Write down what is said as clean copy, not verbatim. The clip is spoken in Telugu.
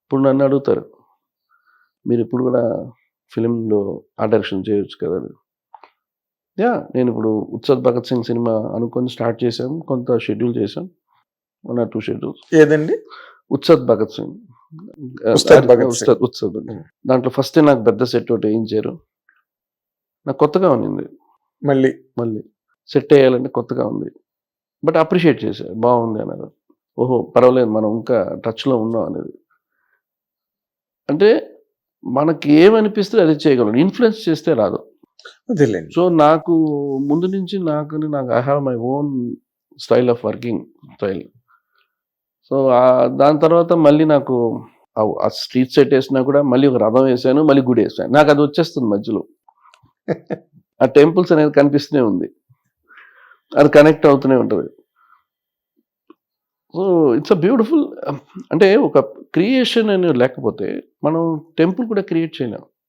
ఇప్పుడు నన్ను అడుగుతారు, మీరు ఇప్పుడు కూడా ఫిలింలో ఆ డైరెక్షన్ చేయొచ్చు కదా అని. నేను ఇప్పుడు ఉత్సద్ భగత్ సింగ్ సినిమా అనుకొని స్టార్ట్ చేశాం, కొంత షెడ్యూల్ చేశాం, 1 or 2 షెడ్యూల్స్. ఏదండి? ఉత్సద్ భగత్ సింగ్. ఉస్తాద్ భగత్ సింగ్. ఉత్సద్ దాంట్లో ఫస్ట్ నాకు పెద్ద సెట్ ఒకటి వేయించారు. నాకు కొత్తగా ఉన్నింది, మళ్ళీ మళ్ళీ సెట్ వేయాలంటే కొత్తగా ఉంది. బట్ అప్రిషియేట్ చేశారు, బాగుంది అన్నారు. ఓహో పర్వాలేదు, మనం ఇంకా టచ్లో ఉన్నాం అనేది. అంటే మనకి ఏమనిపిస్తే అది చేయగలం, ఇన్ఫ్లుయెన్స్ చేస్తే రాదు. అదేలేండి. సో నాకు ముందు నుంచి నాకు I have my own style of working style. So దాని తర్వాత మళ్ళీ నాకు ఆ స్ట్రీట్ సెట్ వేసినా కూడా మళ్ళీ ఒక రథం వేసాను, మళ్ళీ గుడి వేసాను. నాకు అది వచ్చేస్తుంది మధ్యలో. ఆ టెంపుల్స్ అనేది కనిపిస్తూనే ఉంది, అది కనెక్ట్ అవుతూనే ఉంటుంది. So it's a beautiful. అంటే ఒక క్రియేషన్ అనేది లేకపోతే మనం టెంపుల్ కూడా క్రియేట్ చేయలేం.